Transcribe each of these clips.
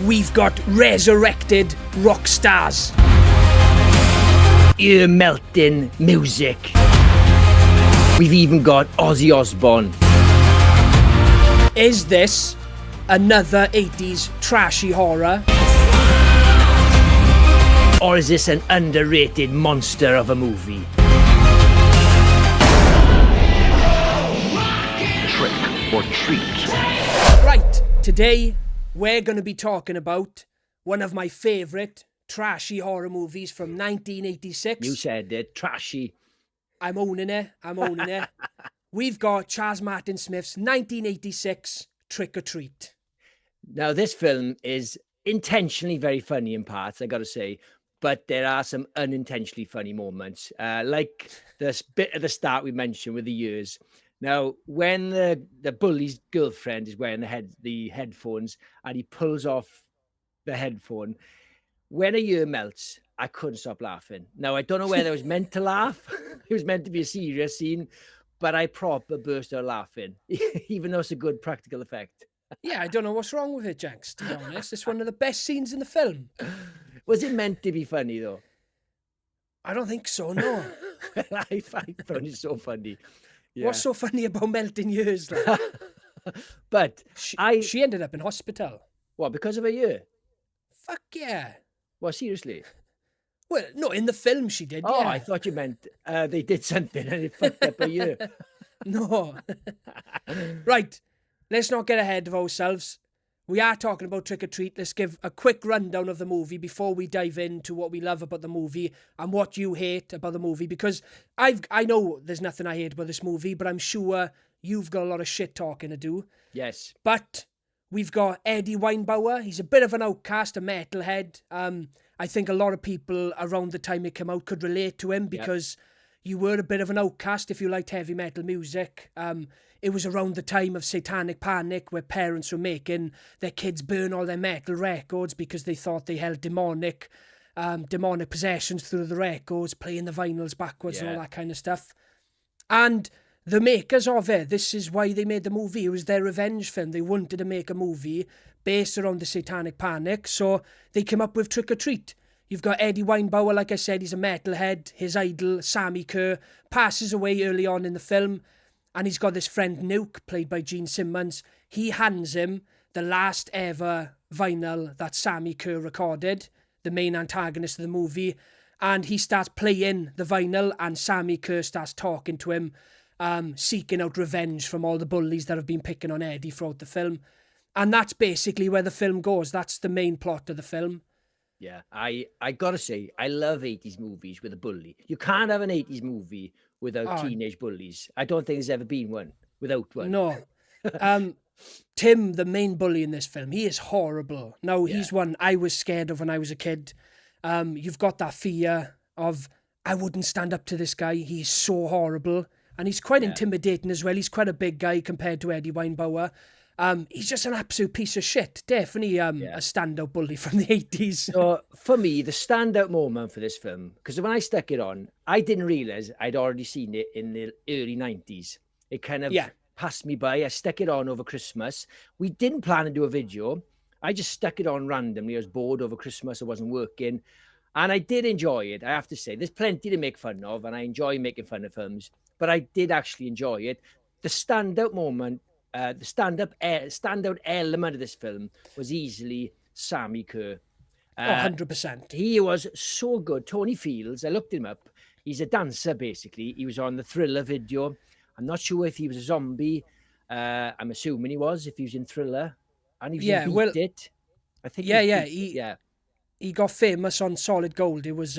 we've got resurrected rock stars. Ear-melting music. We've even got Ozzy Osbourne. Is this another 80s trashy horror? Or is this an underrated monster of a movie? Trick or treat. Right, today we're going to be talking about one of my favourite trashy horror movies from 1986. You said it, trashy. I'm owning it. We've got Charles Martin Smith's 1986 Trick or Treat. Now, this film is intentionally very funny in parts, I gotta say, but there are some unintentionally funny moments, like this bit at the start we mentioned with the ears. Now, when the bully's girlfriend is wearing the headphones and he pulls off the headphone, when a ear melts, I couldn't stop laughing. Now, I don't know whether I was meant to laugh. It was meant to be a serious scene, but I proper burst out laughing, even though it's a good practical effect. Yeah, I don't know what's wrong with it, Jenks, to be honest. It's one of the best scenes in the film. Was it meant to be funny, though? I don't think so, no. I found it so funny. Yeah. What's so funny about melting ears? Like? But she ended up in hospital. What, because of a ear? Fuck yeah. Well, seriously? Well, no, in the film she did, Oh, yeah. I thought you meant they did something and it fucked up a ear. No. Right, let's not get ahead of ourselves. We are talking about Trick or Treat. Let's give a quick rundown of the movie before we dive into what we love about the movie and what you hate about the movie. Because I know there's nothing I hate about this movie, but I'm sure you've got a lot of shit talking to do. Yes. But we've got Eddie Weinbauer. He's a bit of an outcast, a metalhead. I think a lot of people around the time it came out could relate to him because you were a bit of an outcast if you liked heavy metal music. It was around the time of Satanic Panic where parents were making their kids burn all their metal records because they thought they held demonic possessions through the records, playing the vinyls backwards and all that kind of stuff. And the makers of it, this is why they made the movie. It was their revenge film. They wanted to make a movie based around the Satanic Panic, so they came up with Trick or Treat. You've got Eddie Weinbauer, like I said, he's a metalhead. His idol, Sammi Curr, passes away early on in the film, and he's got this friend, Nuke, played by Gene Simmons. He hands him the last ever vinyl that Sammi Curr recorded, the main antagonist of the movie, and he starts playing the vinyl, and Sammi Curr starts talking to him, seeking out revenge from all the bullies that have been picking on Eddie throughout the film. And that's basically where the film goes. That's the main plot of the film. Yeah, I gotta say, I love 80s movies with a bully. You can't have an 80s movie without teenage bullies. I don't think there's ever been one without one. No. Tim, the main bully in this film, he is horrible. Now, he's one I was scared of when I was a kid. You've got that fear of, I wouldn't stand up to this guy. He's so horrible. And he's quite intimidating as well. He's quite a big guy compared to Eddie Weinbauer. He's just an absolute piece of shit. Definitely a standout bully from the 80s. So for me, the standout moment for this film, because when I stuck it on, I didn't realise I'd already seen it in the early 90s. It kind of passed me by. I stuck it on over Christmas. We didn't plan to do a video. I just stuck it on randomly. I was bored over Christmas. I wasn't working. And I did enjoy it, I have to say. There's plenty to make fun of, and I enjoy making fun of films. But I did actually enjoy it. The standout moment, the standout element of this film was easily Sammi Curr. 100%. He was so good. Tony Fields, I looked him up. He's a dancer, basically. He was on the Thriller video. I'm not sure if he was a zombie. I'm assuming he was, if he was in Thriller. And he was in Beat It. I think he got famous on Solid Gold. It was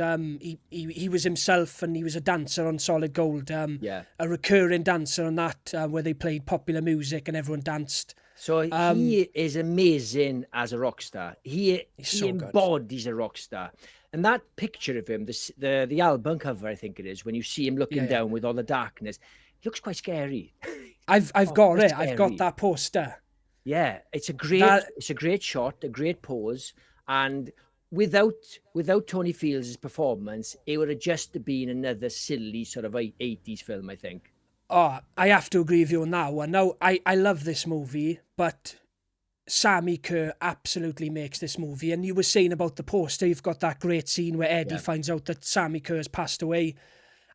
he was himself, and he was a dancer on Solid Gold. A recurring dancer on that, where they played popular music and everyone danced. So he is amazing as a rock star. He so embodies a rock star. And that picture of him, the album cover, I think it is, when you see him looking down with all the darkness, he looks quite scary. I've got it. Scary. I've got that poster. Yeah, it's a great shot, a great pose, and without Tony Fields' performance, it would have just been another silly sort of 80s film, I think. Oh, I have to agree with you on that one. Now, I love this movie, but Sammi Curr absolutely makes this movie. And you were saying about the poster, you've got that great scene where Eddie finds out that Sammi Curr has passed away,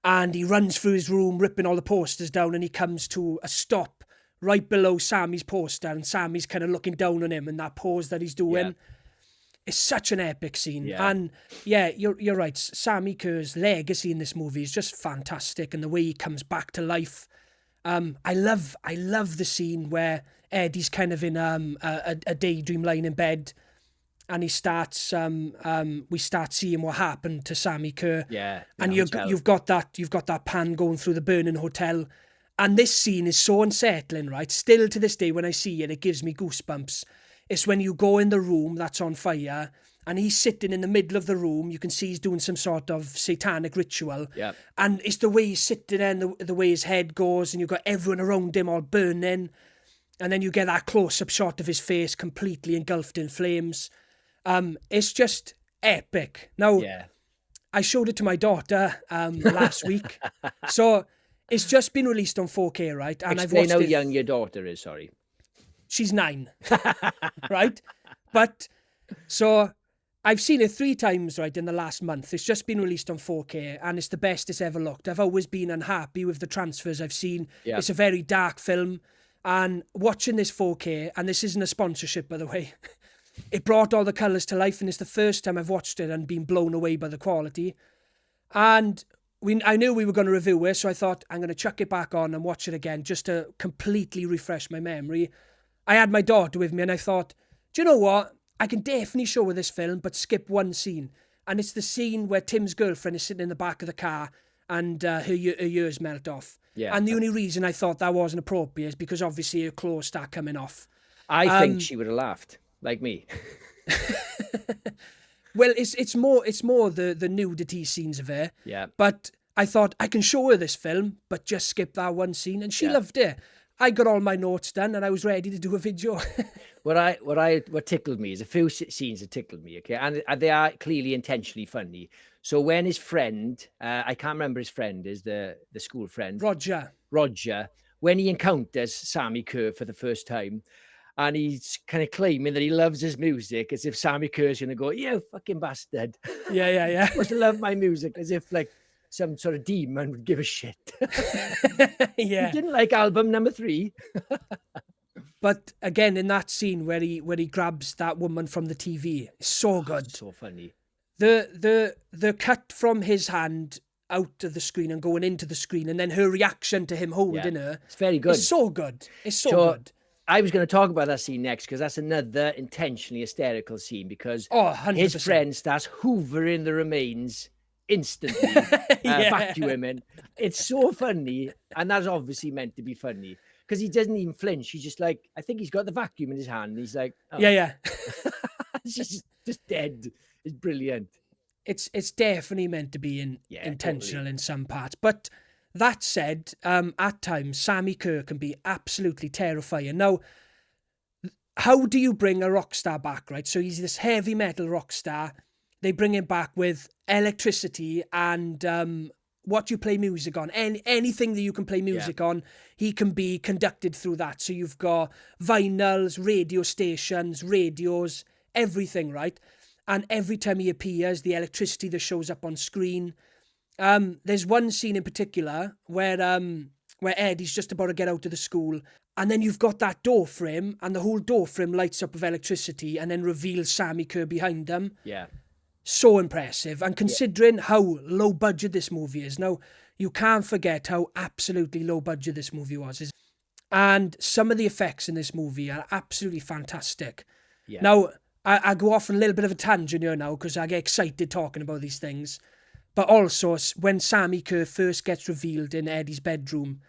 and he runs through his room, ripping all the posters down, and he comes to a stop right below Sammy's poster, and Sammy's kind of looking down on him and that pose that he's doing. Yeah. It's such an epic scene. Yeah. And yeah, you're right. Sammi Curr's legacy in this movie is just fantastic, and the way he comes back to life. I love the scene where Eddie's kind of in a daydream lying in bed, and he starts we start seeing what happened to Sammi Curr. Yeah. And you've got that pan going through the burning hotel. And this scene is so unsettling, right? Still to this day, when I see it, it gives me goosebumps. It's when you go in the room that's on fire, and he's sitting in the middle of the room. You can see he's doing some sort of satanic ritual. Yeah. And it's the way he's sitting there and the way his head goes, and you've got everyone around him all burning. And then you get that close-up shot of his face completely engulfed in flames. It's just epic. Now, I showed it to my daughter last week. So it's just been released on 4K, right? And Explain how young your daughter is, sorry. She's 9, right? But, so I've seen it 3 times, right, in the last month. It's just been released on 4K, and it's the best it's ever looked. I've always been unhappy with the transfers I've seen. Yeah. It's a very dark film, and watching this 4K, and this isn't a sponsorship, by the way, it brought all the colours to life, and it's the first time I've watched it and been blown away by the quality. And I knew we were going to review it, so I thought I'm going to chuck it back on and watch it again just to completely refresh my memory. I had my daughter with me, and I thought, do you know what? I can definitely show her this film, but skip one scene. And it's the scene where Tim's girlfriend is sitting in the back of the car and her ears melt off. Yeah. And the only reason I thought that wasn't appropriate is because obviously her clothes start coming off. I think she would have laughed, like me. Well, it's more the nudity scenes of her. Yeah. But I thought I can show her this film, but just skip that one scene, and she loved it. I got all my notes done, and I was ready to do a video. What tickled me is a few scenes that tickled me, okay, and they are clearly intentionally funny. So when his friend, I can't remember his friend, is the school friend, Roger, when he encounters Sammi Curr for the first time, and he's kind of claiming that he loves his music, as if Sammi Curr's going to go, "You fucking bastard." Yeah. You're supposed to love my music, as if like some sort of demon would give a shit. Yeah. You didn't like album number 3. But again, in that scene where he grabs that woman from the TV, it's so good. So funny. The cut from his hand out of the screen and going into the screen, and then her reaction to him holding her. It's very good. It's so good. It's so good. I was going to talk about that scene next, because that's another intentionally hysterical scene, because 100%. his friend starts hoovering the remains instantly, vacuuming. It's so funny, and that's obviously meant to be funny, because he doesn't even flinch. He's just like, I think he's got the vacuum in his hand, and he's like, oh. Yeah. It's just dead. It's brilliant. It's definitely meant to be intentional in some parts. But that said, at times, Sammi Curr can be absolutely terrifying. Now, how do you bring a rock star back, right? So he's this heavy metal rock star. They bring him back with electricity and what you play music on. Anything that you can play music on, he can be conducted through that. So you've got vinyls, radio stations, radios, everything, right? And every time he appears, the electricity that shows up on screen. There's one scene in particular where Eddie's just about to get out of the school, and then you've got that door frame, and the whole door frame lights up with electricity and then reveals Sammi Curr behind them. Yeah. So impressive. And considering how low budget this movie is, now, you can't forget how absolutely low budget this movie was. And some of the effects in this movie are absolutely fantastic. Yeah. Now, I go off on a little bit of a tangent here now because I get excited talking about these things. But also, when Sammi Curr first gets revealed in Eddie's bedroom,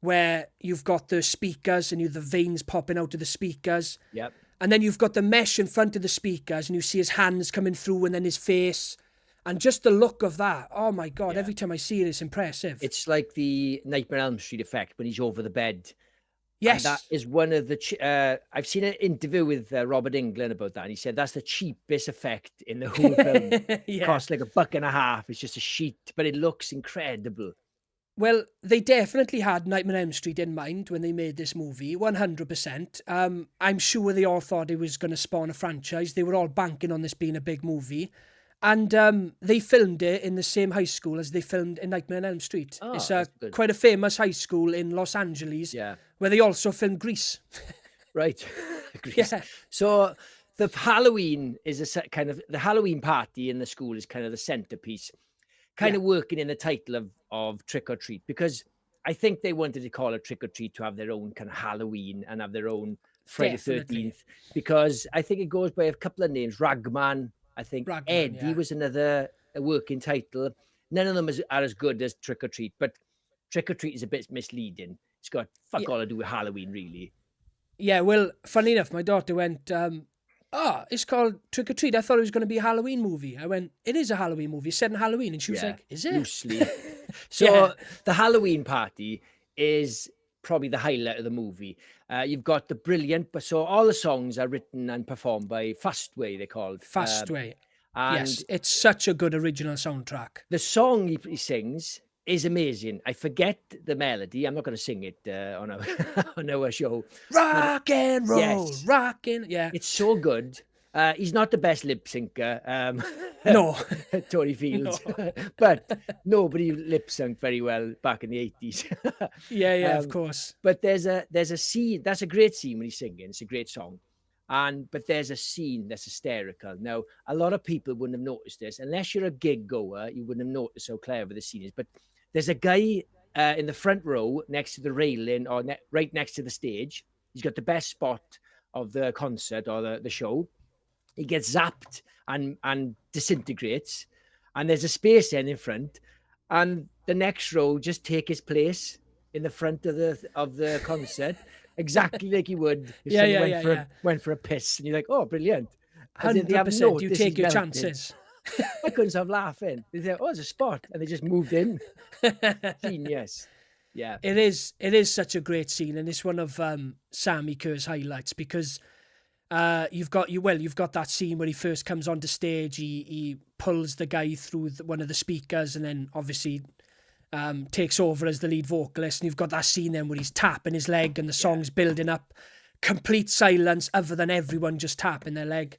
where you've got the speakers and the veins popping out of the speakers. Yep. And then you've got the mesh in front of the speakers and you see his hands coming through and then his face. And just the look of that, oh my God, every time I see it, it's impressive. It's like the Nightmare on Elm Street effect when he's over the bed. Yes. And that is one of the... I've seen an interview with Robert Englund about that, and he said that's the cheapest effect in the whole film. It costs like $1.50. It's just a sheet, but it looks incredible. Well, they definitely had Nightmare on Elm Street in mind when they made this movie, 100%. I'm sure they all thought it was going to spawn a franchise. They were all banking on this being a big movie. And they filmed it in the same high school as they filmed in Nightmare on Elm Street. Oh, It's that's good. quite a famous high school in Los Angeles Yeah. where they also filmed Grease. Right. Grease. Yeah. So the Halloween is the Halloween party in the school is kind of the centerpiece, kind of working in the title of Trick or Treat, because I think they wanted to call it Trick or Treat to have their own kind of Halloween and have their own Friday the Definitely. 13th, because I think it goes by a couple of names. Ragman, I think Ragman, Eddie yeah. was another working title. None of them are as good as Trick or Treat, but Trick or Treat is a bit misleading. It's got fuck all to do with Halloween, really. Yeah, well, funny enough, my daughter went, it's called Trick or Treat. I thought it was going to be a Halloween movie. I went, it is a Halloween movie. It's set in Halloween. And she was like, is it? Loosely. So the Halloween party is probably the highlight of the movie. You've got the brilliant, but so all the songs are written and performed by Fastway, they're called. Fastway. And Yes, it's such a good original soundtrack. the song he sings is amazing. I forget the melody. I'm not going to sing it on our on our show. Rock and roll, Yes. rockin'. Yeah. It's so good. He's not the best lip syncer, No. Tony Fields, but nobody lip synced very well back in the 80s. Yeah, of course. But there's a scene, that's a great scene when he's singing. It's a great song. But there's a scene that's hysterical. Now, a lot of people wouldn't have noticed this. Unless you're a gig goer, you wouldn't have noticed how clever the scene is. But there's a guy in the front row next to the railing or right next to the stage. He's got the best spot of the concert or the show. He gets zapped and disintegrates. And there's a space then in front. And the next row just take his place in the front of the concert, exactly like you would if someone went for a piss. And you're like, oh, brilliant. 100%. You take your chances. I couldn't stop laughing. They said, oh, there's a spot. And they just moved in. Genius. Yeah. It is such a great scene. And it's one of Sammi Curr's highlights because you've got that scene where he first comes onto stage. He pulls the guy through one of the speakers and then obviously takes over as the lead vocalist. And you've got that scene then where he's tapping his leg and the song's building up. Complete silence other than everyone just tapping their leg.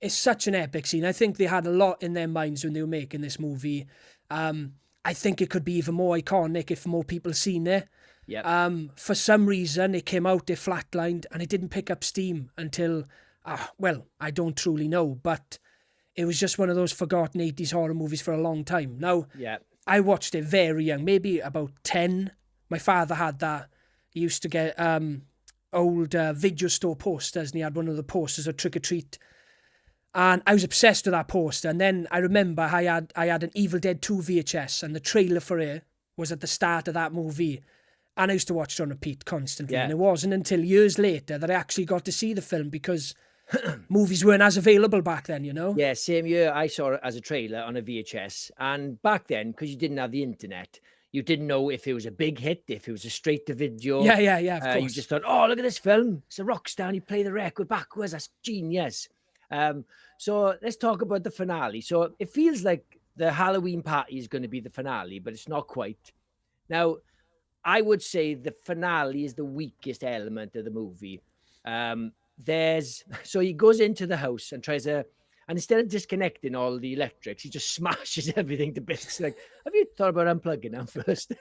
It's such an epic scene. I think they had a lot in their minds when they were making this movie. I think it could be even more iconic if more people seen it. Yeah. For some reason, it came out, it flatlined, and it didn't pick up steam until, I don't truly know, but it was just one of those forgotten 80s horror movies for a long time. Now, I watched it very young, maybe about 10. My father had that. He used to get old video store posters, and he had one of the posters of Trick or Treat. And I was obsessed with that poster. And then I remember I had an Evil Dead 2 VHS, and the trailer for it was at the start of that movie. And I used to watch it on repeat constantly. And it wasn't until years later that I actually got to see the film because movies weren't as available back then, you know? Yeah, same year I saw it as a trailer on a VHS. And back then, because you didn't have the internet, you didn't know if it was a big hit, if it was a straight to video. Yeah, of course. You just thought, oh, look at this film. It's a rock star and you play the record backwards. That's genius. So let's talk about the finale. So it feels like the Halloween party is going to be the finale, but it's not quite. Now, I would say the finale is the weakest element of the movie. So he goes into the house and tries to, and instead of disconnecting all the electrics, he just smashes everything to bits. Like, have you thought about unplugging them first?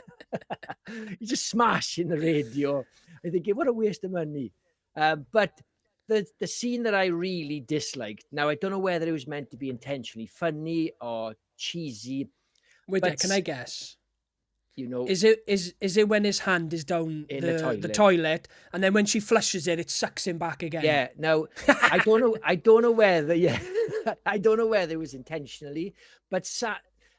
He's just smashing the radio. I think, what a waste of money. But the scene that I really disliked, now I don't know whether it was meant to be intentionally funny or cheesy. Wait there, can I guess? You know, is it when his hand is down in the toilet, and then when she flushes it sucks him back again? Yeah. Now I don't know whether I don't know whether it was intentionally, but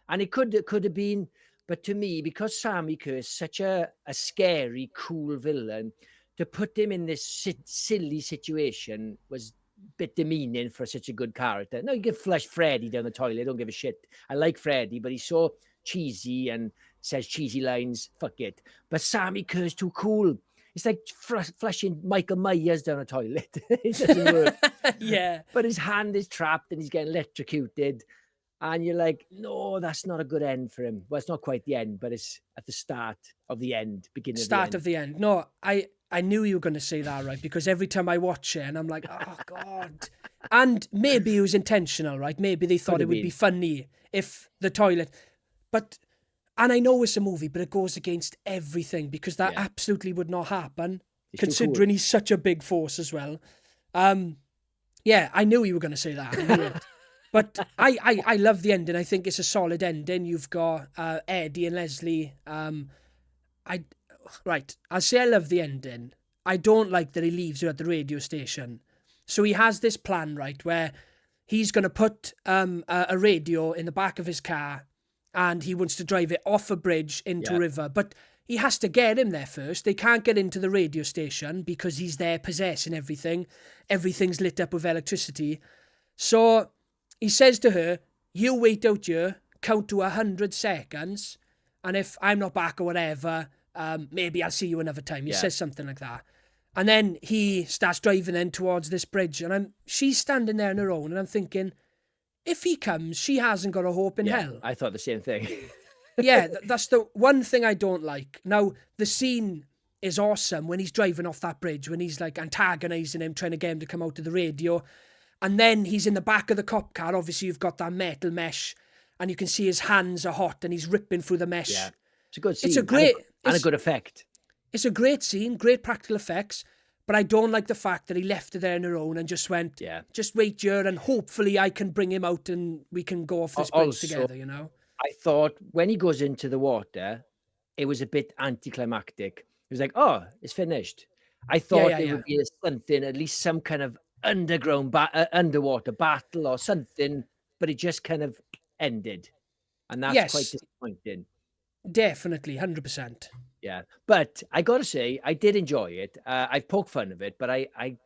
and it could have been. But to me, because Sammi Curr is such a scary, cool villain, to put him in this silly situation was a bit demeaning for such a good character. No, you can flush Freddy down the toilet. I don't give a shit. I like Freddy, but he's so cheesy and says cheesy lines. Fuck it. But Sammi Curr's too cool. It's like flushing Michael Myers down a toilet. It doesn't work. Yeah. But his hand is trapped and he's getting electrocuted. And you're like, no, that's not a good end for him. Well, it's not quite the end, but it's at the start of the end, beginning of the Start end. of the end. No, I knew you were going to say that, right? Because every time I watch it, and I'm like, oh God. And maybe it was intentional, right? Maybe they thought Could it have would been. be funny if the toilet, but, and I know it's a movie, but it goes against everything because that Yeah. absolutely would not happen, He's too considering cool. he's such a big force as well. Yeah, I knew you were going to say that. I knew it. But I love the ending. I think it's a solid ending. You've got Eddie and Leslie. Right, I'll say I love the ending. I don't like that he leaves her at the radio station. So he has this plan, right, where he's going to put a radio in the back of his car and he wants to drive it off a bridge into a river. But he has to get him there first. They can't get into the radio station because he's there possessing everything. Everything's lit up with electricity. So he says to her, you wait out here, count to 100 seconds, and if I'm not back or whatever, maybe I'll see you another time. He says something like that. And then he starts driving then towards this bridge, and she's standing there on her own, and I'm thinking, if he comes, she hasn't got a hope in hell. I thought the same thing. Yeah, that's the one thing I don't like. Now, the scene is awesome when he's driving off that bridge, when he's like antagonizing him, trying to get him to come out to the radio. And then he's in the back of the cop car. Obviously, you've got that metal mesh, and you can see his hands are hot, and he's ripping through the mesh. Yeah, it's a good scene. It's a great and a good effect. It's a great scene, great practical effects. But I don't like the fact that he left her there on her own and just went, just wait here, and hopefully I can bring him out and we can go off this bridge together, you know? I thought when he goes into the water, it was a bit anticlimactic. It was like, oh, it's finished. I thought there would be something, at least some kind of underwater battle or something, but it just kind of ended. And that's quite disappointing. Definitely, 100%. Yeah. But I got to say, I did enjoy it. I've poked fun of it, but I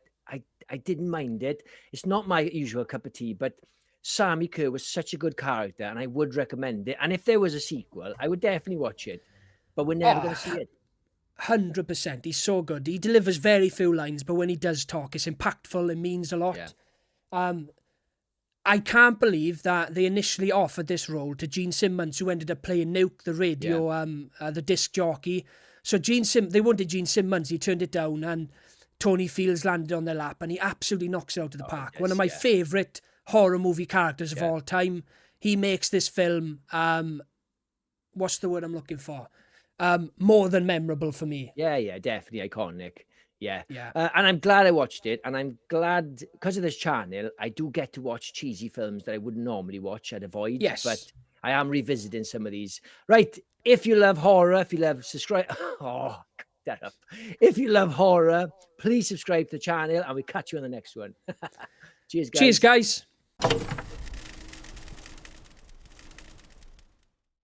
didn't mind it. It's not my usual cup of tea, but Sammi Curr was such a good character, and I would recommend it. And if there was a sequel, I would definitely watch it. But we're never going to see it. 100%. He's so good. He delivers very few lines, but when he does talk, it's impactful. It means a lot. Yeah. I can't believe that they initially offered this role to Gene Simmons, who ended up playing Nuke, the radio, the disc jockey. So they wanted Gene Simmons. He turned it down, and Tony Fields landed on their lap, and he absolutely knocks it out of the park. One of my favourite horror movie characters of all time. He makes this film, what's the word I'm looking for? More than memorable for me. Yeah, definitely iconic. Yeah. And I'm glad I watched it, and I'm glad because of this channel, I do get to watch cheesy films that I wouldn't normally watch. I'd avoid. Yes. But I am revisiting some of these. Right. If you love horror, if you love subscribe. Oh, that up. If you love horror, please subscribe to the channel, and we'll catch you on the next one. Cheers, guys. Cheers, guys.